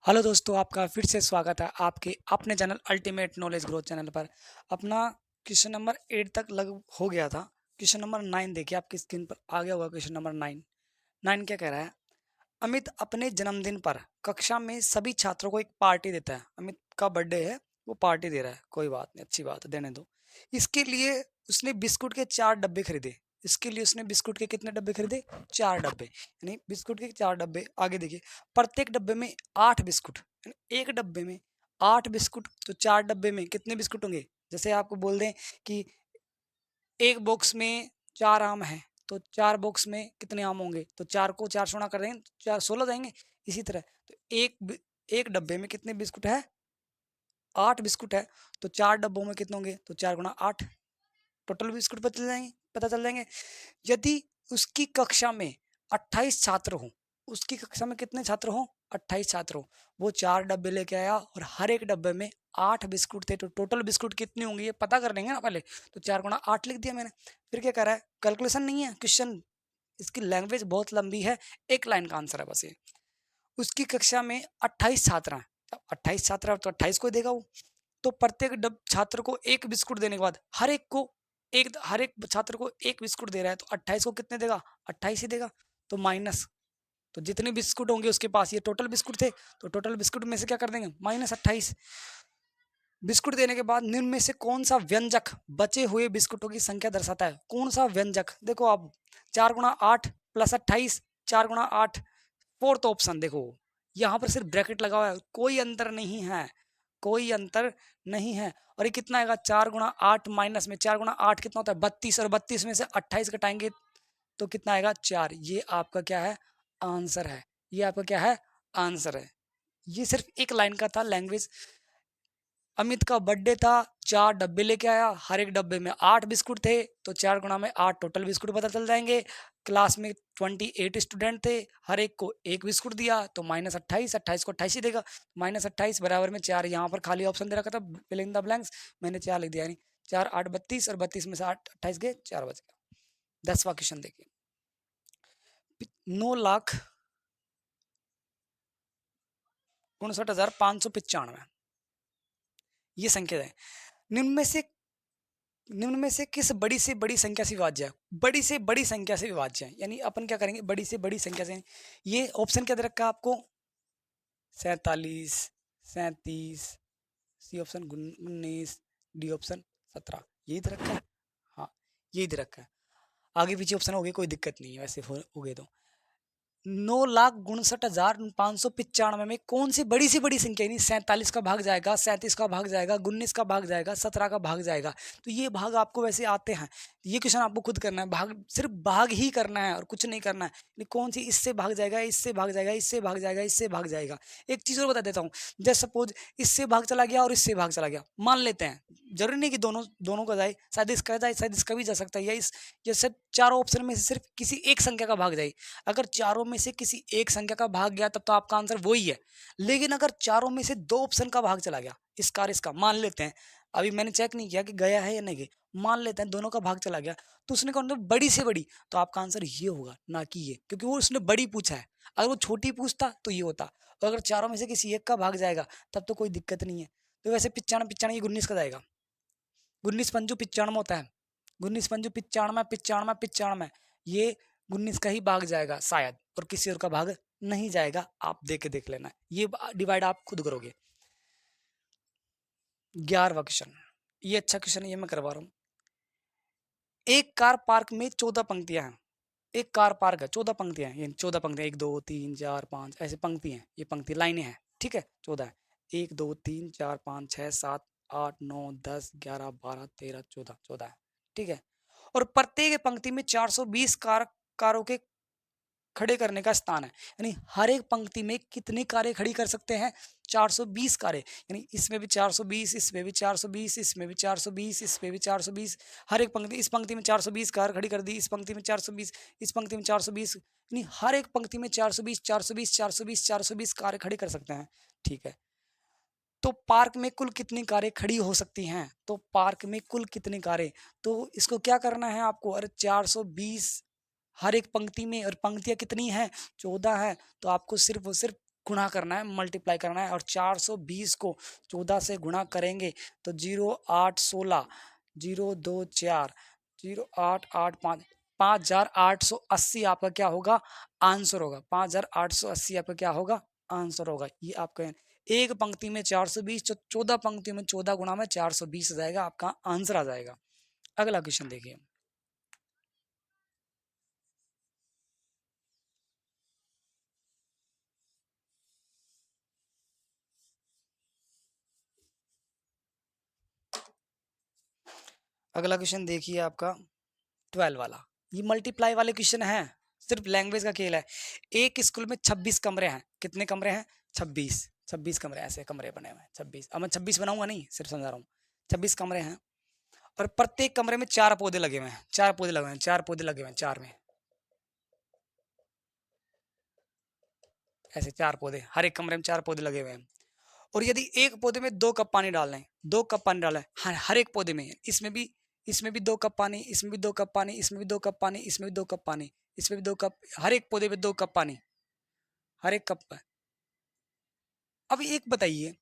Hello दोस्तों, आपका फिर से स्वागत है आपके अपने channel ultimate knowledge growth channel पर। अपना क्वेश्चन नंबर 8 तक लग हो गया था। क्वेश्चन नंबर 9 देखिए, आपकी स्क्रीन पर आ गया होगा क्वेश्चन नंबर 9। 9 क्या कह रहा है? अमित अपने जन्मदिन पर कक्षा में सभी छात्रों को एक पार्टी देता है। अमित का बर्थडे है, वो पार्टी दे रहा है। कोई बात नहीं, अच्छी बात है, देने दो। इसके लिए उसने बिस्कुट के 4 डब्बे खरीदे। इसके लिए उसने बिस्कुट के कितने डब्बे खरीदे? 4 डब्बे। यानी बिस्कुट के 4 डब्बे। आगे देखिए, प्रत्येक डब्बे में 8 बिस्कुट, यानी एक डब्बे में 8 बिस्कुट, तो 4 डब्बे में कितने बिस्कुट होंगे? जैसे आपको बोल दें कि एक बॉक्स में 4 आम हैं, तो 4 बॉक्स में कितने आम होंगे? तो 4 को 4 से गुणा कर देंगे, 4 16 जाएँगे। इसी तरह तो एक डब्बे में कितने बिस्कुट है? 8 बिस्कुट है, तो 4 डब्बों में कितने होंगे? तो 4 गुणा 8, टोटल बिस्कुट पता चल जाएँगे। यदि उसकी कक्षा में 28 छात्र हों, उसकी कक्षा में कितने छात्र हों? 28 छात्र हों। वो 4 डब्बे लेके आया और हर एक डब्बे में 8 बिस्कुट थे, तो टोटल बिस्कुट कितने होंगे ये पता कर लेंगे ना पहले। तो 4 गुणा 8 लिख दिया मैंने। फिर क्या कह रहा है? कैलकुलेशन नहीं है क्वेश्चन, इसकी लैंग्वेज बहुत लंबी है, एक लाइन का आंसर है बस ये। उसकी कक्षा में 28 छात्र हैं, अब 28 छात्र हैं तो 28 को ही देगा वो। तो प्रत्येक छात्र को एक बिस्कुट देने के बाद हर एक छात्र को एक बिस्कुट दे रहा है, तो 28 को कितने देगा? 28 ही देगा। तो माइनस, तो जितने बिस्कुट होंगे उसके पास, ये टोटल बिस्कुट थे, तो टोटल बिस्कुट में से क्या कर देंगे? माइनस 28। बिस्कुट देने के बाद निम्न में से कौन सा व्यंजक बचे हुए बिस्कुटों की संख्या दर्शाता है? कौन सा व्यंजक? देखो आप, 4 गुणा 8 प्लस 28, 4 गुणा 8, फोर्थ ऑप्शन देखो, यहाँ पर सिर्फ ब्रैकेट लगा हुआ है, कोई अंतर नहीं है, कोई अंतर नहीं है। और ये कितना आएगा? 4 गुणा 8 माइनस में 4 गुणा 8 कितना होता है? 32, और 32 में से 28 घटाएंगे तो कितना आएगा? 4। ये आपका क्या है? आंसर है। ये आपका क्या है? आंसर है। ये सिर्फ एक लाइन का था लैंग्वेज। अमित का बर्थडे था, 4 डब्बे लेके आया, हर एक डब्बे में 8 बिस्कुट थे, तो 4 गुणा में 8 टोटल बिस्कुट पता चल जाएंगे। क्लास में 28 स्टूडेंट थे, हर एक को एक बिस्कुट दिया, तो माइनस 28, 28 को 28 ही देगा। माइनस 28 बराबर में 4, यहाँ पर खाली ऑप्शन दे रखा था फिल इन द ब्लैंक्स, मैंने 4 लिख दिया। यानी 4 8 32, और 32 में से 8 28 गए, 4 बच गया। 10वां क्वेश्चन देखिए, 9,59,595 ये संख्या है। निम्न में से निम्न में से किस बड़ी से बड़ी संख्या से विभाज्य है? बड़ी से बड़ी संख्या से विभाज्य है, यानी अपन क्या करेंगे? बड़ी से बड़ी संख्या से। ये ऑप्शन क्या दे रखा है आपको? 47, 37, सी ऑप्शन 19, डी ऑप्शन 17, यही दे रखा है। हाँ, यही दे रखा है। आगे पीछे ऑप्शन हो गए, कोई दिक्कत नहीं है वैसे हो गए तो। 9,59,595 में कौन सी बड़ी संख्या, यानी 47 का भाग जाएगा, 37 का भाग जाएगा, 19 का भाग जाएगा, 17 का भाग जाएगा। तो ये भाग आपको वैसे आते हैं, ये क्वेश्चन आपको खुद करना है, भाग सिर्फ भाग ही करना है और कुछ नहीं करना है। कौन सी इससे भाग जाएगा, इससे भाग जाएगा, इससे भाग जाएगा, इससे भाग जाएगा। एक चीज और बता देता हूँ, जैसे सपोज इससे भाग चला गया और इससे भाग चला गया, मान लेते हैं, जरूरी नहीं कि दोनों दोनों का जाए, शायद इसका जाए, शायद इसका भी जा सकता है, या इस ये सब चारों ऑप्शन में से सिर्फ किसी एक संख्या का भाग जाए। अगर चारों में से किसी एक संख्या का भाग गया तब तो आपका आंसर वही है। लेकिन अगर चारों में से 2 ऑप्शन का भाग चला गया, इसका और इसका, मान लेते हैं, अभी मैंने चेक नहीं किया कि गया है या नहीं गया, मान लेते हैं दोनों का भाग चला गया, तो उसने कहा बड़ी से बड़ी, तो आपका आंसर ये होगा, ना कि ये, क्योंकि वो उसने बड़ी पूछा है। अगर वो छोटी पूछता तो ये होता। और अगर चारों में से किसी एक का भाग जाएगा तब तो कोई दिक्कत नहीं है। तो वैसे 95 95 19 का जाएगा, 19 पंजू 95 होता है, 19 पंजू 95 95 95, ये 19 का ही भाग जाएगा शायद, और किसी और का भाग नहीं जाएगा। आप देख लेना, ये डिवाइड आप खुद करोगे। 11वां क्वेश्चन, ये अच्छा क्वेश्चन है, ये मैं करवा रहा हूँ। एक कार पार्क में 14 पंक्तियां हैं। एक कार पार्क है, 14 पंक्तियां हैं, 14 पंक्तियां, 1 2 3 4 5 ऐसे पंक्ति हैं, ये पंक्ति लाइनें हैं, ठीक है, 14 है। 1 2 3 4 5 6 7 8 9 10 11 12 13 14, 14 है, ठीक है। और प्रत्येक पंक्ति में 420 कारों के खड़े करने का स्थान है, यानी हर एक पंक्ति में कितनी कारें खड़ी कर सकते हैं? 420 कारें, यानी इसमें भी 420, इसमें भी 420, इसमें भी 420, इसमें भी 420। हर एक पंक्ति, इस पंक्ति में 420 कार खड़ी कर दी, इस पंक्ति में 420, इस पंक्ति में 420, यानी हर एक पंक्ति में 420 420 420 420 कारें खड़ी कर सकते हैं, ठीक है। तो पार्क में कुल कितनी कारें खड़ी हो सकती हैं? तो पार्क में कुल कितनी कारें, तो इसको क्या करना है आपको? अरे 420 हर एक पंक्ति में, और पंक्तियां कितनी हैं? 14 है, तो आपको सिर्फ और सिर्फ गुणा करना है, मल्टीप्लाई करना है, और 420 को 14 से गुणा करेंगे तो 0 8 16 0 2 4 0 8 8 5 5880 आपका क्या होगा आंसर होगा। 5880 आपका क्या होगा आंसर होगा। ये आपका एक पंक्ति में 420, 14 पंक्तियों में 14 गुणा में 420 आ जाएगा, आपका आंसर आ जाएगा। अगला क्वेश्चन देखिए। अगला क्वेश्चन देखिए आपका 12 वाला। ये मल्टीप्लाई वाले क्वेश्चन है, सिर्फ लैंग्वेज का खेल है। एक स्कूल में 26 कमरे हैं। कितने कमरे हैं? 26 कमरे, ऐसे कमरे बने हुए हैं 26। अब मैं 26 बनाऊंगा नहीं, सिर्फ समझा रहा हूँ। 26 कमरे हैं और प्रत्येक कमरे में 4 पौधे लगे हुए हैं। 4 पौधे लगे हुए हैं, 4 पौधे लगे हुए हैं, 4 में ऐसे 4 पौधे, हर एक कमरे में 4 पौधे लगे हुए हैं। और यदि एक पौधे में 2 कप पानी डालना है, 2 कप पानी डाला है हर एक पौधे में, इसमें भी 2 कप पानी, इसमें भी 2 कप पानी, इसमें भी 2 कप पानी, इसमें भी 2 कप पानी, इसमें भी 2 कप, हर एक पौधे में 2 कप पानी, हर एक कप पर। अब एक बताइए,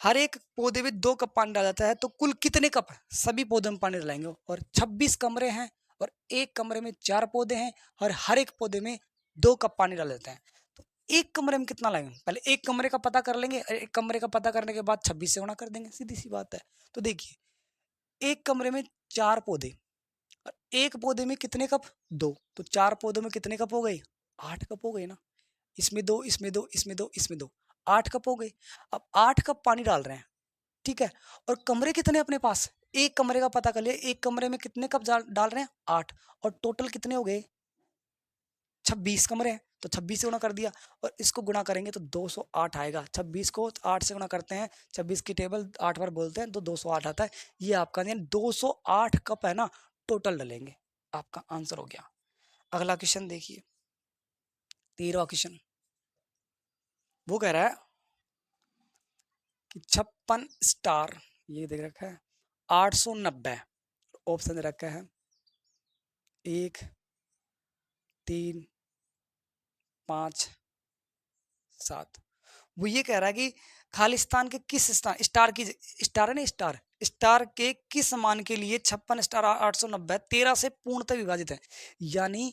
हर एक पौधे में 2 कप पानी डाला जाता है तो कुल कितने कप सभी पौधों में पानी डालेंगे? और 26 कमरे हैं और एक कमरे में 4 पौधे हैं और हर एक पौधे में 2 कप पानी डाल देते हैं, तो एक कमरे में कितना लगेंगे? पहले एक कमरे का पता कर लेंगे, एक कमरे का पता करने के बाद 26 से गुणा कर देंगे, सीधी सी बात है। तो देखिए, एक कमरे में 4 पौधे और एक पौधे में कितने कप? 2, तो 4 पौधों में कितने कप हो गए? 8 कप हो गए ना। इसमें 2, इसमें 2, इसमें 2, इसमें 2, 8 कप हो गए। अब 8 कप पानी डाल रहे हैं, ठीक है। और कमरे कितने अपने पास? एक कमरे का पता कर लिया, एक कमरे में कितने कप डाल रहे हैं? 8, और टोटल कितने हो गए? 26 कमरे हैं, तो 26 से गुणा कर दिया और इसको गुणा करेंगे तो 208 आएगा। 26 को 8 से गुणा करते हैं, 26 की टेबल 8 बार बोलते हैं तो 208 आता है। ये आपका 208 कप है ना, टोटल डलेंगे, आपका आंसर हो गया। अगला क्वेश्चन देखिए, 13वां क्वेश्चन। वो कह रहा है कि 56 स्टार, ये देख रखा है 890, ऑप्शन दे रखा है 1 3 5 7। वो ये कह रहा है कि खालिस्तान के किस स्थान, स्टार की, स्टार है ना, स्टार, स्टार के किस मान के लिए 56 स्टार 890 13 से पूर्णतः विभाजित है? यानी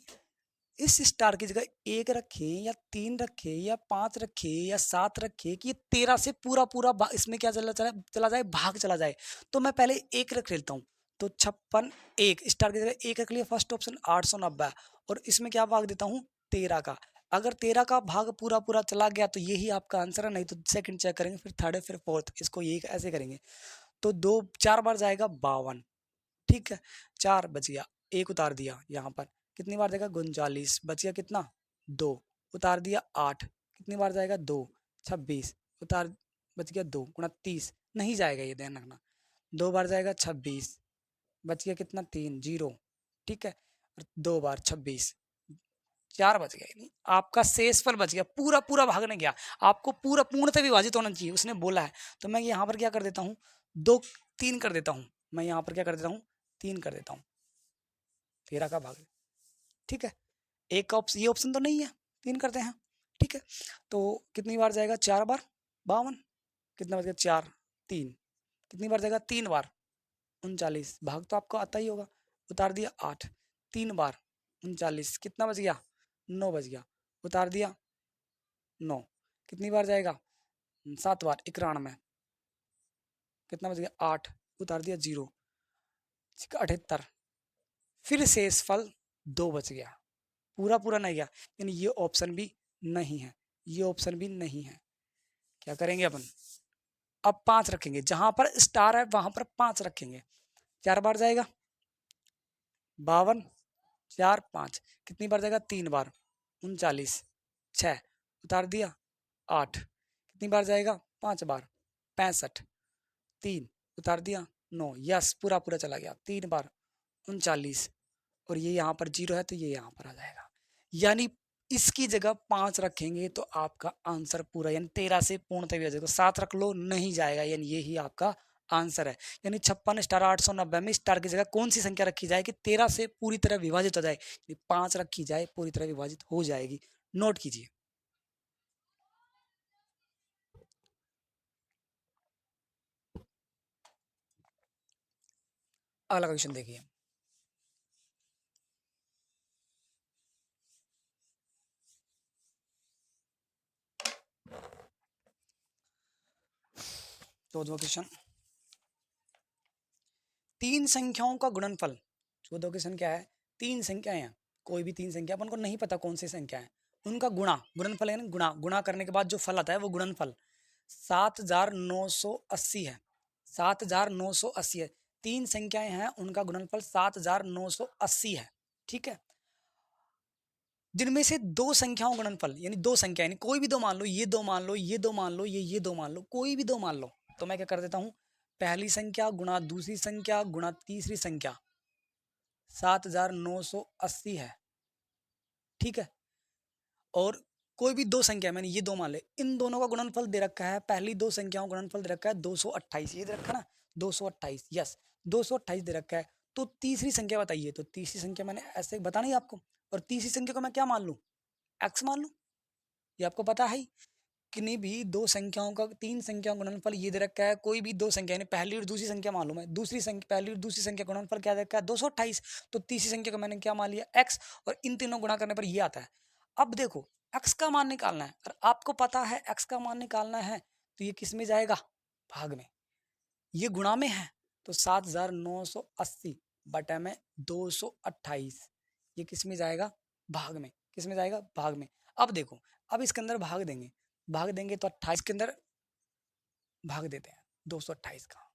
इस स्टार की जगह 1 रखे या 3 रखे या 5 रखे या 7 रखे कि 13 से पूरा पूरा इसमें क्या चला जाए, भाग चला जाए। तो मैं पहले 1 रख लेता हूँ, तो 56, 1 स्टार की जगह 1 रख लिया, फर्स्ट ऑप्शन 890, और इसमें क्या भाग देता हूँ 13 का। अगर 13 का भाग पूरा पूरा चला गया तो यही आपका आंसर है, नहीं तो सेकंड चेक करेंगे, फिर थर्ड, फिर फोर्थ, इसको ये ऐसे करेंगे। तो 2 4 बार जाएगा 52, ठीक है, 4 बच गया, 1 उतार दिया यहाँ पर, कितनी बार जाएगा 39, बच गया कितना 2, उतार दिया 8, कितनी बार जाएगा 2, 26, उतार, बच गया 2, 29, नहीं जाएगा, ये ध्यान रखना, 2 बार जाएगा 26, बच गया कितना 3, 0, ठीक है, और 2 बार 26, 4 बच गए, नहीं आपका शेषफल बच गया, पूरा पूरा भाग नहीं गया। आपको पूरा पूर्णतः विभाजित होना चाहिए, उसने बोला है, तो मैं यहाँ पर क्या कर देता हूँ 2 3 कर देता हूँ, मैं यहाँ पर क्या कर देता हूँ 3 कर देता हूँ, 13 का भाग, ठीक है। एक का ये ऑप्शन तो नहीं है, 3 करते हैं, ठीक है। तो कितनी बार जाएगा 4 बार 52, कितना बच गया 4, 3, कितनी बार जाएगा 3 बार 39, भाग तो आपको आता ही होगा, उतार दिया 8, 3 बार 39, कितना बच गया 9 बच गया, उतार दिया 9, कितनी बार जाएगा 7 बार 91, कितना बच गया 8, उतार दिया 0, 78, फिर शेषफल 2 बच गया, पूरा पूरा नहीं गया, यानी ये ऑप्शन भी नहीं है, ये ऑप्शन भी नहीं है। क्या करेंगे अपन, अब 5 रखेंगे, जहां पर स्टार है वहां पर 5 रखेंगे, 4 बार जाएगा 52, 4 5, कितनी बार जाएगा 3 बार 39, 6, उतार दिया 8, कितनी बार जाएगा 5 बार 65, 3, उतार दिया 9, यस पूरा पूरा चला गया, 3 बार 39, और ये यहाँ पर 0 है तो ये यहाँ पर आ जाएगा, यानी इसकी जगह 5 रखेंगे तो आपका आंसर पूरा, यानी 13 से पूर्णतः विभाजित, तो 7 रख लो नहीं जाएगा, यानी यही आपका आंसर है। यानी 56 स्टार 890 में स्टार की जगह कौन सी संख्या रखी जाए कि 13 से पूरी तरह विभाजित हो जाए, 5 रखी जाए, पूरी तरह विभाजित हो जाएगी, नोट कीजिए। अगला क्वेश्चन देखिए। तो जो क्वेश्चन, तीन संख्याओं का गुणनफल। चौदह क्वेश्चन क्या है, तीन संख्याएं हैं, कोई भी तीन संख्या, अपन को नहीं पता कौन सी संख्या है, उनका गुणा, गुणनफल है ना, गुणा, गुणा करने के बाद जो फल आता है वो गुणनफल 7980 है। 7980 है। तीन संख्याएं हैं, उनका गुणनफल 7980 है। ठीक है, जिनमें से दो संख्याओं का गुणनफल, यानी दो संख्या, यानी कोई भी दो मान लो, ये दो मान लो, ये दो मान लो, ये दो मान लो, कोई भी दो मान लो, तो मैं क्या कर देता हूं, पहली संख्या गुणा दूसरी संख्या गुणा तीसरी संख्या 7980 है। ठीक है, और कोई भी दो संख्या, मैंने ये दो मान ले, इन दोनों का गुणनफल दे रखा है, पहली दो संख्याओं का गुणनफल दे रखा है 228, ये दे रखा है ना 228, यस 228 दे रखा है। तो तीसरी संख्या बताइए, तो तीसरी संख्या मैंने ऐसे बता नहीं आपको, और तीसरी संख्या को मैं क्या मान लूं, एक्स मान लूं, ये आपको पता है ही। किन्हीं भी दो संख्याओं का, तीन संख्याओं का गुणनफल ये दे रखा है, कोई भी दो संख्या, यानी पहली और दूसरी संख्या मालूम है, दूसरी संख्या, पहली और दूसरी संख्या का गुणनफल क्या दे रखा है 228, तो तीसरी संख्या को मैंने क्या मान लिया एक्स, और इन तीनों गुणा करने पर ये आता है। अब देखो, एक्स का मान निकालना है, और आपको पता है एक्स का मान निकालना है, तो ये किस में जाएगा, भाग में, ये गुणा में है, तो 7980 बटा में 228, ये किस में जाएगा, भाग में, किस में जाएगा, भाग में। अब देखो, अब इसके अंदर भाग देंगे, भाग देंगे तो 28 के अंदर भाग देते हैं 228 का,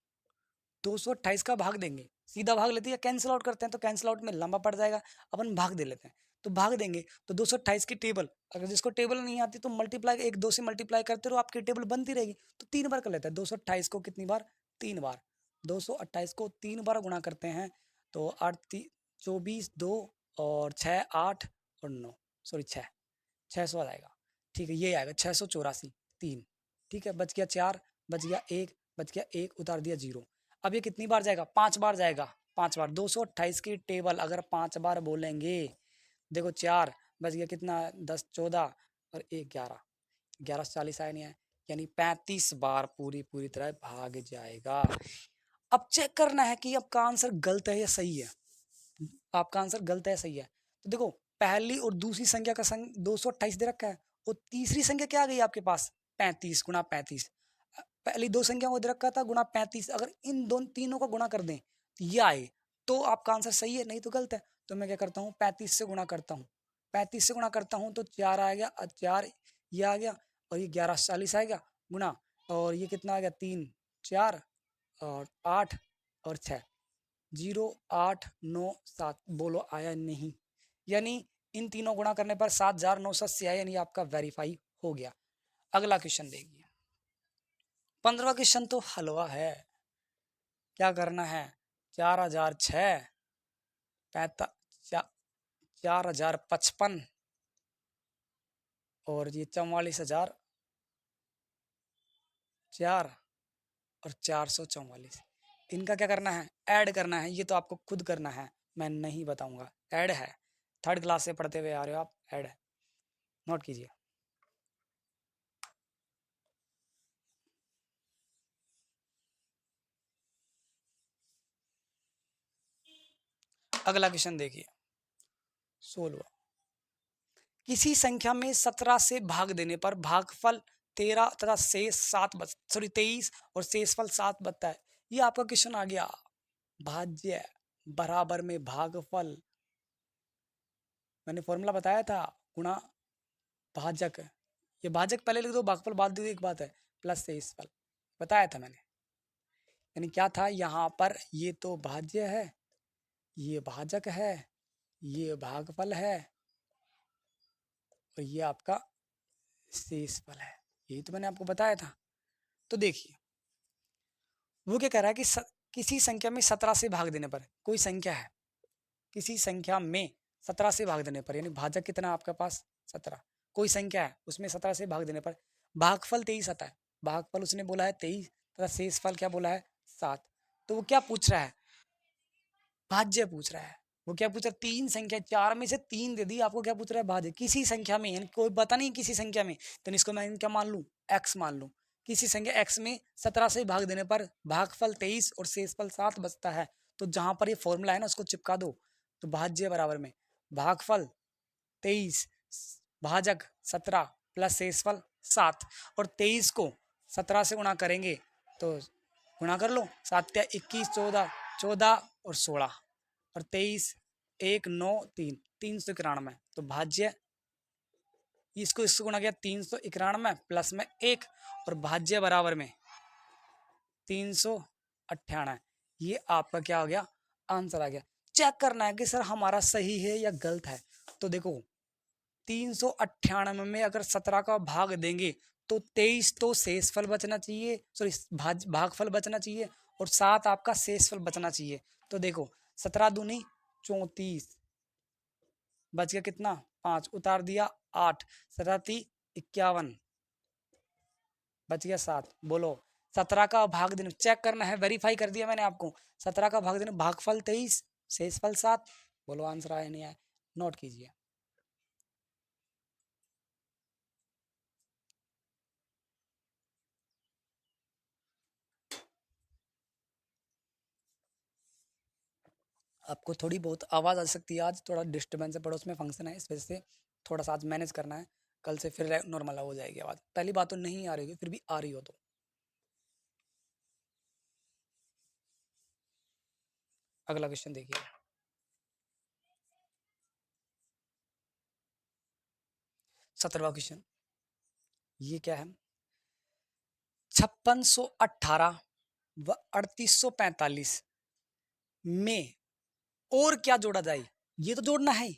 228 का भाग देंगे, सीधा भाग लेते हैं, कैंसिल आउट करते हैं, तो कैंसिल आउट में लंबा पड़ जाएगा, अपन भाग दे लेते हैं, तो भाग देंगे तो 228 की टेबल, अगर जिसको टेबल नहीं आती तो मल्टीप्लाई, एक दो से मल्टीप्लाई करते रहो, आपकी टेबल बनती रहेगी, तो 3 बार कर लेते हैं 228 को, कितनी बार, 3 बार, 228 को 3 बार गुणा करते हैं, तो 8 24 2 और 6 8 और 9, सॉरी 600 आ जाएगा। ठीक है, ये आएगा 684 3। ठीक है, बच गया 4, बच गया 1, बच गया 1, उतार दिया 0। अब ये कितनी बार जाएगा, 5 बार जाएगा, 5 बार, 228 की टेबल अगर 5 बार बोलेंगे, देखो 4 बच गया, कितना 10 14 और 1 11, 11 से 40 आया नहीं है, यानी 35 बार पूरी पूरी तरह भाग जाएगा। अब चेक करना है कि आपका आंसर गलत है या सही है, आपका आंसर गलत है सही है। तो देखो, पहली और दूसरी संख्या का संग 228 दे रखा है, और तीसरी संख्या क्या आ गई आपके पास, 35 गुणा 35, पहली दो संख्या को दे रखा था गुणा 35, अगर इन दोनों तीनों का गुणा कर दें तो ये आए, तो आपका आंसर सही है, नहीं तो गलत है। तो मैं क्या करता हूँ, 35 से गुणा करता हूँ, 35 से गुणा करता हूँ तो 4 आ गया, 4 ये आ गया, और ये 11 40 आ गया गुणा, और ये कितना आ गया 3 4 और 8 और 6, 0 8 9 7, बोलो आया नहीं, यानी इन तीनों गुणा करने पर 7980 आया, यानी आपका वेरीफाई हो गया। अगला क्वेश्चन देखिए, 15वां क्वेश्चन तो हलवा है, क्या करना है, 4006 4055 और ये 44,004 और 444, इनका क्या करना है, ऐड करना है, ये तो आपको खुद करना है, मैं नहीं बताऊंगा, ऐड है, थर्ड क्लास से पढ़ते हुए आ रहे हो आप, ऐड है, नोट कीजिए। अगला क्वेश्चन देखिए, 16, किसी संख्या में 17 से भाग देने पर भागफल 13 तथा शेष 7 सॉरी 23 और शेषफल 7 बचता है। ये आपका क्वेश्चन आ गया, भाज्य बराबर में भागफल, मैंने फॉर्मूला बताया था, गुणा भाजक, ये भाजक पहले लिख दो, भागफल बाद दो, एक बात है, प्लस शेषफल, बताया था मैंने, यानी क्या था यहाँ पर, ये तो भाज्य है, ये भाजक है, ये भागफल है, और ये आपका शेषफल है, यही तो मैंने आपको बताया था। तो देखिए, वो क्या कह रहा है कि किसी संख्या में 17 से भाग देने पर, कोई संख्या है, किसी संख्या में 17 से भाग देने पर, यानी भाजक कितना आपके पास 17, कोई संख्या है उसमें 17 से भाग देने पर भागफल 23 आता है, भागफल उसने बोला है 23 तथा शेषफल क्या बोला है 7। तो वो क्या पूछ रहा है, भाज्य पूछ रहा है, वो क्या पूछ रहा है, तीन संख्या, चार में से तीन दे दी, आपको क्या पूछ रहा है, भाज्य किसी संख्या में, यानी कोई पता नहीं किसी संख्या में, तो इसको मैं क्या मान लूं, एक्स मान लूं, किसी संख्या एक्स में 17 से भाग देने पर भागफल 23 और शेषफल 7 बचता है, तो जहाँ पर ये फॉर्मूला है ना उसको चिपका दो। तो भाज्य बराबर में भागफल 23 भाजक 17 प्लस शेषफल 7, और 23 को 17 से गुणा करेंगे तो गुणा कर लो, 7 या 21, 14, 14 और 16 और 23, 1, 9, 3, 391। तो भाज्य इसको इससे गुणा किया 391 प्लस में 1 और भाज्य बराबर में 398। ये आपका क्या हो गया, आंसर आ गया। चेक करना है कि सर हमारा सही है या गलत है। तो देखो 398 में अगर 17 का भाग देंगे तो 23 तो शेषफल बचना चाहिए, सॉरी भागफल बचना चाहिए, और 7 आपका शेषफल बचना चाहिए। तो देखो 17 दूनी 34, बच गया कितना 5, उतार दिया 8, 17 51, बच गया 7। बोलो 17 का भाग देना चेक करना है, वेरीफाई कर दिया मैंने आपको। 17 का भाग देना, भागफल 23 शेषफल 7। बोलो आंसर आया नहीं आया, नोट कीजिए। आपको थोड़ी बहुत आवाज़ आ सकती है, आज थोड़ा डिस्टर्बेंस है, पड़ोस में फंक्शन है, इस वजह से थोड़ा सा आज मैनेज करना है। कल से फिर नॉर्मल हो जाएगी आवाज़। पहली बात तो नहीं आ रही होगी, फिर भी आ रही हो तो अगला क्वेश्चन देखिए। 17वां क्वेश्चन ये क्या है, 5618 व 3845 में और क्या जोड़ा जाए। ये तो जोड़ना है,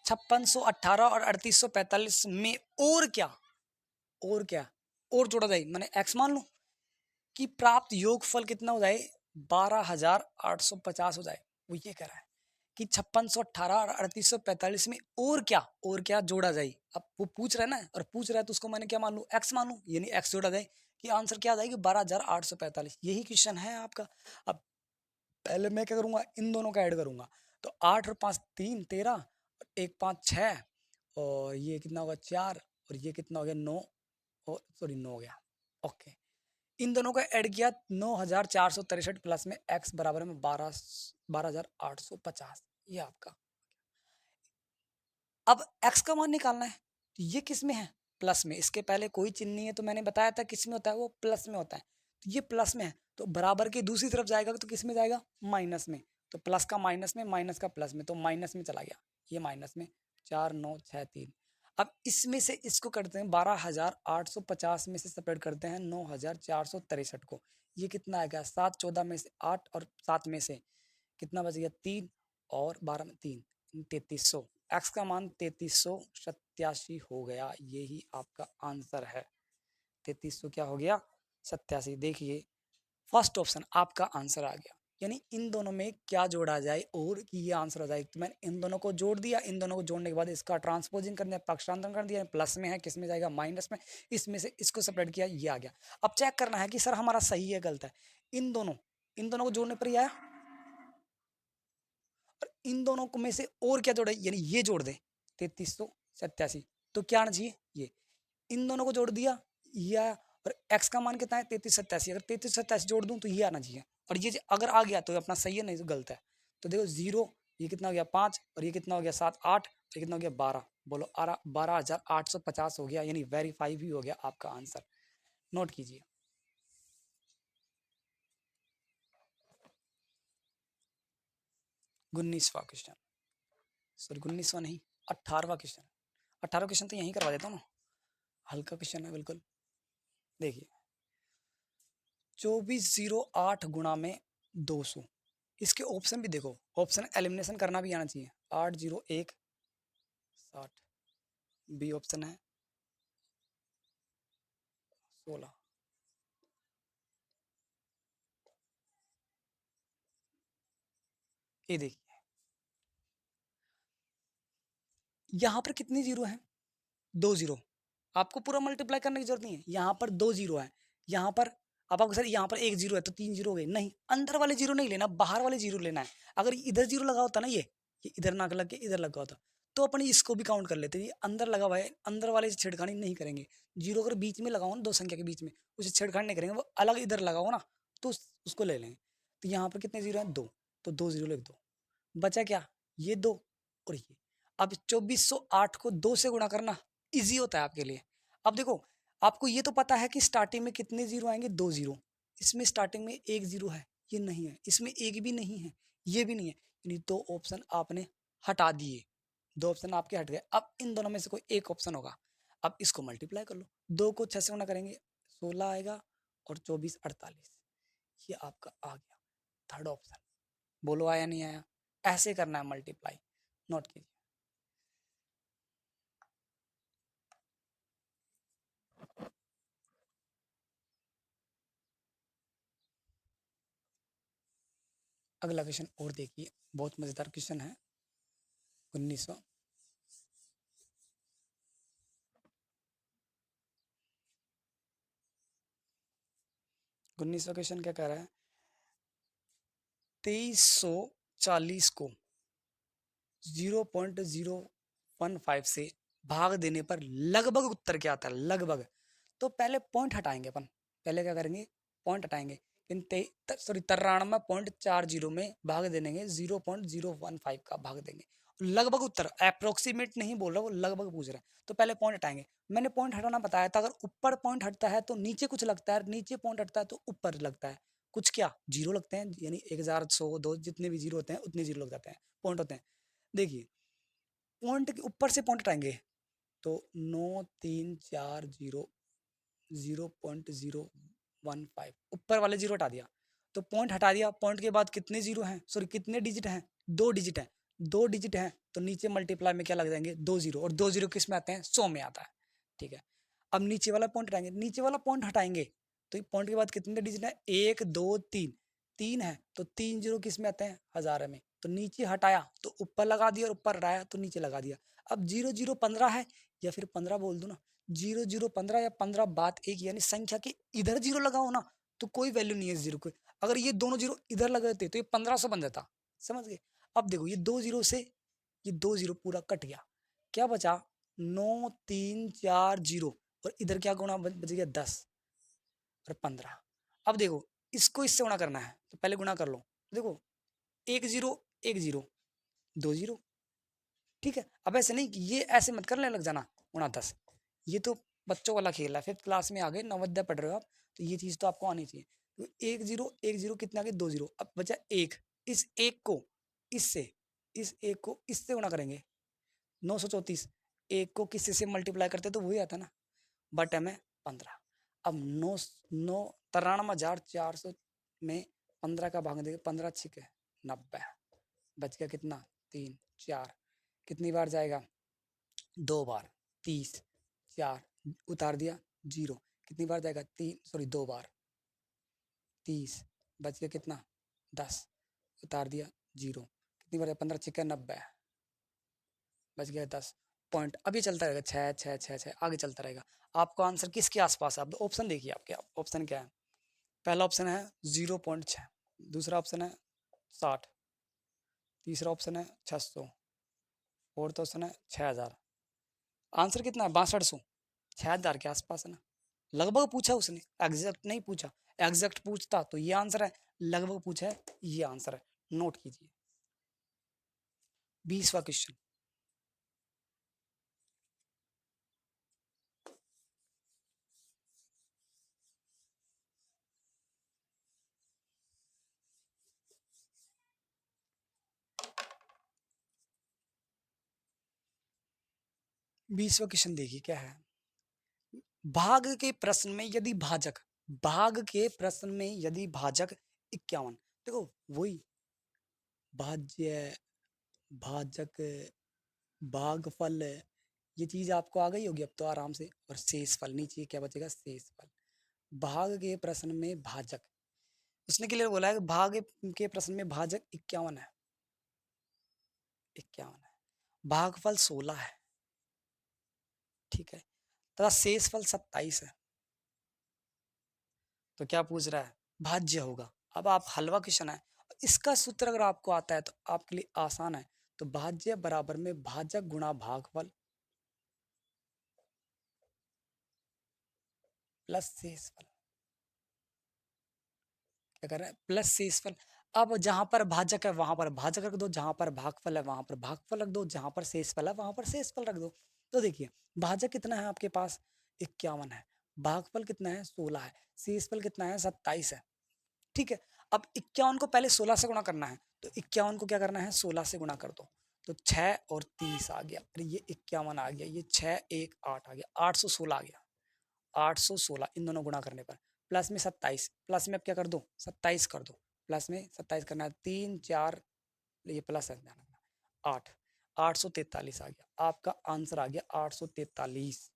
5618 और 3845 में और क्या, और क्या और जोड़ा जाए, मैंने एक्स मान लूं कि प्राप्त योगफल कितना हो जाए 12,850 हो जाए। वो ये कह रहा है कि 5618 और 3845 में और क्या जोड़ा जाए। अब वो पूछ रहा है ना, और पूछ रहा है तो उसको मैंने क्या मान लूं, एक्स मान लूं, यानी एक्स जोड़ा जाए कि आंसर क्या आ जाएगी 12,845। यही क्वेश्चन है आपका। अब पहले मैं क्या करूंगा, इन दोनों का ऐड करूंगा। तो 8 और 5 3 13 और 1 5 6 और ये कितना होगा 4 और ये कितना हो गया 9, और सॉरी 9 हो गया। ओके, इन दोनों का ऐड किया 9,463 प्लस में एक्स बराबर में 12,850। ये आपका। अब एक्स का मान निकालना है, तो ये किस में है, प्लस में। इसके पहले कोई चिन्ह नहीं है, तो मैंने बताया था किस में होता है, वो प्लस में होता है। तो ये प्लस में है, तो बराबर के दूसरी तरफ जाएगा तो किस में जाएगा, माइनस में। तो प्लस का माइनस में, माइनस का प्लस में, तो माइनस में चला गया, ये माइनस में। 4 9 6 3। अब इसमें से इसको करते हैं 12,850 में से सेपरेट करते हैं 9,463 को। ये कितना आएगा 7 14 में से 8 और 7 में से कितना बच गया 3 और 12 में 3, 3300। एक्स का मान 3387 हो गया। यही आपका आंसर है, 3300 क्या हो गया 87। देखिए फर्स्ट ऑप्शन आपका आंसर आ गया। यानी इन दोनों में क्या जोड़ा जाए और कि ये आंसर हो जाए। तो मैंने इन दोनों को जोड़ दिया, इन दोनों को जोड़ने के बाद इसका ट्रांसपोजिंग कर दिया, पक्षांतरण कर दिया, प्लस में है किस में जाएगा माइनस में, इसमें से इसको सेपरेट किया, ये आ गया। अब चेक करना है कि सर हमारा सही है गलत है। इन दोनों को जोड़ने पर ही आया, और इन दोनों को में से और क्या जोड़े, यानी ये जोड़ दे 3387। तो क्या आना चाहिए, ये इन दोनों को जोड़ दिया ये आया, और x का मान कितना है 3387। अगर 3387 जोड़ दूं तो ये आना चाहिए, और ये अगर आ गया तो अपना सही है, नहीं तो गलत है। तो देखो 0, ये कितना हो गया 5, और ये कितना हो गया 7 8, ये कितना हो गया 12। बोलो 12,850 हो गया, यानी वेरीफाई भी हो गया आपका आंसर। नोट कीजिए। 19वां क्वेश्चन, सॉरी 19वां नहीं, 18वां क्वेश्चन। 18वां क्वेश्चन तो यहीं करवा देता हूँ ना, हल्का क्वेश्चन है बिल्कुल। देखिए 2408 गुणा में 200, इसके ऑप्शन भी देखो, ऑप्शन एलिमिनेशन करना भी आना चाहिए। 801 60, बी ऑप्शन है 16। ये देखिए यहाँ पर कितनी जीरो है, 2 जीरो। आपको पूरा मल्टीप्लाई करने की जरूरत नहीं है, यहाँ पर 2 जीरो है। यहाँ पर अब आपको सर यहाँ पर 1 जीरो है तो 3 जीरो हो गए, नहीं अंदर वाले जीरो नहीं लेना, बाहर वाले जीरो लेना है। अगर इधर जीरो लगा होता ना, ये इधर ना लग के इधर लगा होता तो अपन इसको भी काउंट कर लेते। ये अंदर लगा हुआ है, अंदर वाले से छेड़खानी नहीं करेंगे। जीरो अगर बीच में लगाओ ना, दो संख्या के बीच में, उसे छेड़खानी नहीं करेंगे। वो अलग इधर लगाओ ना तो उसको ले लेंगे। तो यहाँ पर कितने जीरो हैं 2, तो 2 जीरो लिख दो, बचा क्या, ये 2 और ये। अब 2408 को 2 से गुणा करना इजी होता है आपके लिए। अब देखो, आपको ये तो पता है कि स्टार्टिंग में कितने जीरो आएंगे, 2 जीरो। इसमें स्टार्टिंग में 1 जीरो है, ये नहीं है, इसमें एक भी नहीं है, ये भी नहीं है, यानी 2 ऑप्शन आपने हटा दिए, 2 ऑप्शन आपके हट गए। अब इन दोनों में से कोई एक ऑप्शन होगा। अब इसको मल्टीप्लाई कर लो, 2 को 6 से गुणा करेंगे 16 आएगा, और 24 48, ये आपका आ गया थर्ड ऑप्शन। बोलो आया नहीं आया? ऐसे करना है मल्टीप्लाई, नोट कीजिए। अगला क्वेश्चन और देखिए, बहुत मजेदार क्वेश्चन है। 1900 क्वेश्चन क्या कह रहा है, 2340 को 0.015 से भाग देने पर लगभग उत्तर क्या आता है, लगभग। तो पहले पॉइंट हटाएंगे अपन, पहले क्या करेंगे, पॉइंट हटाएंगे। इन 93.40 में भाग देंगे 0.015 का भाग देंगे, लगभग उत्तर, अप्रोक्सीमेट नहीं बोल रहा, वो लगभग पूछ रहा है। तो पहले पॉइंट हटाएंगे, मैंने पॉइंट हटाना बताया था। अगर ऊपर पॉइंट हटता है तो नीचे कुछ लगता है, नीचे पॉइंट हटता है तो ऊपर लगता है कुछ, क्या जीरो लगते हैं, यानी 1100 जितने भी जीरो होते हैं उतने जीरो लग जाते हैं, पॉइंट होते हैं। देखिए, पॉइंट के ऊपर से पॉइंट हटाएंगे तो 9340 0.015, ऊपर वाले जीरो हटा दिया तो पॉइंट हटा दिया। पॉइंट के बाद कितने जीरो हैं, सॉरी कितने डिजिट हैं, 2 डिजिट हैं, 2 डिजिट हैं, तो नीचे मल्टीप्लाई में क्या लग जाएंगे, 2 जीरो, और 2 जीरो किस में आते हैं, 100 में आता है। ठीक है, अब नीचे वाला पॉइंट हटाएंगे, नीचे वाला पॉइंट हटाएंगे तो पॉइंट के बाद कितने डिजिट है, 1 2 3, 3 है, तो 3 जीरो किस में आते हैं, 1000 में। तो नीचे हटाया तो ऊपर लगा दिया, और ऊपर हटाया तो नीचे लगा दिया। अब 0 0 15 है, या फिर 15 बोल दो ना, 0 0 15 या 15 बात एक, यानी संख्या के इधर जीरो लगाओ ना तो कोई वैल्यू नहीं है जीरो की। अगर ये दोनों जीरो इधर लगाते तो ये 1500 बन जाता, समझ गए। अब देखो, ये 2 जीरो से ये 2 जीरो पूरा कट गया, क्या बचा, 9340, और इधर क्या गुणा बच गया, 10 और 15। अब देखो, इसको इससे गुणा करना है तो पहले गुणा कर लो। देखो, 1 जीरो 1 जीरो 2 जीरो, ठीक है। अब ऐसे नहीं कि ये ऐसे मत करने लग जाना गुणा 10, ये तो बच्चों वाला खेल है, 5th क्लास में आ गए, नवोदय पढ़ रहे हो आप, तो ये चीज़ तो आपको आनी चाहिए। तो 1 जीरो कितना आ गया, 2 जीरो, अब बचा एक, इस एक को इससे, इस एक को इससे गुणा करेंगे, 934, एक को किसी से मल्टीप्लाई करते तो वही आता ना, बटे में 15। अब 93,400 में 15 का भाग देंगे, 15 छिके 90, बच गया कितना, 3 4, कितनी बार जाएगा, 2 बार, 30, 4 उतार दिया जीरो, कितनी बार जाएगा, 3 सॉरी 2 बार, 30, बच गया कितना, 10, उतार दिया जीरो, कितनी बार, 15 छिक्के 90, बच गया 10 पॉइंट। अब ये चलता रहेगा, 6 6 6 6 आगे चलता रहेगा। आपको आंसर किसके आसपास है, आप ऑप्शन देखिए, आपके ऑप्शन क्या है। पहला ऑप्शन है 0.6, दूसरा ऑप्शन है 60, तीसरा ऑप्शन है 600, फोर्थ ऑप्शन है 6000। आंसर कितना है, 6200, 6000 के आसपास है ना। लगभग पूछा उसने, एग्जैक्ट नहीं पूछा, एग्जैक्ट पूछता तो ये आंसर है, लगभग पूछा है ये आंसर है, नोट कीजिए। 20वां क्वेश्चन, 20वां क्वेश्चन देखिए क्या है। भाग के प्रश्न में यदि भाजक, भाग के प्रश्न में यदि भाजक 51, देखो वही भाज्य, भाजक, भागफल, ये चीज आपको आ गई होगी अब तो आराम से। और शेष फल, नीचे क्या बचेगा, शेष फल। भाग के प्रश्न में भाजक, उसने क्लियर बोला है कि भाग के प्रश्न में भाजक 51 है, 51 है, भागफल 16 है, ठीक है, तथा शेष फल 27 है। तो क्या पूछ रहा है, भाज्य होगा। अब आप हलवा क्वेश्चन है, इसका सूत्र अगर आपको आता है तो आपके लिए आसान है। तो भाज्य बराबर में भाजक गुणा भागफल प्लस शेषफल, क्या कर रहा है, प्लस शेषफल। अब जहाँ पर भाजक है वहाँ पर भाजक रख दो, जहाँ पर भागफल है वहाँ पर भागफल रख दो, जहाँ पर शेषफल है वहाँ पर शेषफल रख दो। तो देखिए भाजक कितना है आपके पास 51 है, भागफल कितना है 16 है, शेषफल कितना है 27 है। ठीक है, अब 51 को पहले 16 से गुणा करना है, तो 51 को क्या करना है 16 से गुणा कर दो, तो 6 और 30 आ गया। अरे ये 51 आ गया, ये 6 1 8 आ गया, 816 आ गया, 816 इन दोनों गुणा करने पर, प्लस में 27, प्लस में अब क्या कर दो 27 कर दो, प्लस में 27 करना है, 3 4 ये प्लस है, ध्यान रखना 8, 843 आ गया, आपका आंसर आ गया 843।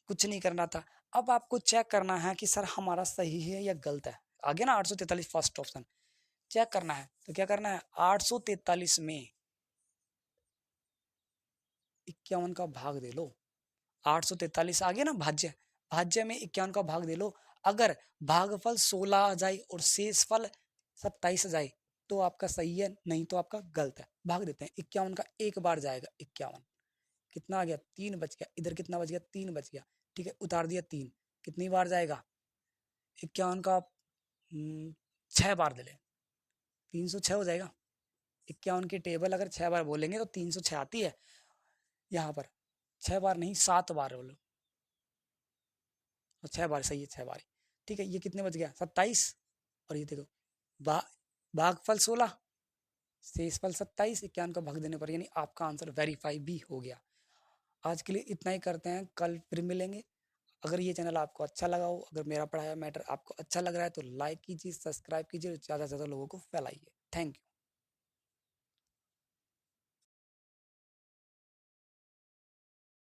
कुछ नहीं करना था। अब आपको चेक करना है कि सर हमारा सही है या गलत है। आ गया ना 843 फर्स्ट ऑप्शन, चेक करना है तो क्या करना है 843 में 51 का भाग दे लो। 843 आ गया ना भाज्य, भाज्य में 51 का भाग दे लो। अगर भागफल 16 आ जाए और शेषफल 27 आ जाए तो आपका सही है, नहीं तो आपका गलत है। भाग देते हैं, 51 का एक बार जाएगा 51, कितना आ गया 3 बच गया, इधर कितना बच गया 3 बच गया। ठीक है, उतार दिया 3, कितनी बार जाएगा 51 का 6 बार दे ले, 306 हो जाएगा। 51 की टेबल अगर 6 बार बोलेंगे तो 306 आती है। यहाँ पर 6 बार नहीं 7 बार बोलो, और 6 बार सही है, 6 बार। ठीक है, ये कितने बच गया 27, और ये देखो बा भागफल 16 शेषफल 27, 51 का भाग देने पर, यानी आपका आंसर वेरीफाई भी हो गया। आज के लिए इतना ही करते हैं, कल फिर मिलेंगे। अगर ये चैनल आपको अच्छा लगा हो, अगर मेरा पढ़ाया मैटर आपको अच्छा लग रहा है तो लाइक कीजिए, सब्सक्राइब कीजिए और ज़्यादा से ज़्यादा लोगों को फैलाइए। Thank you.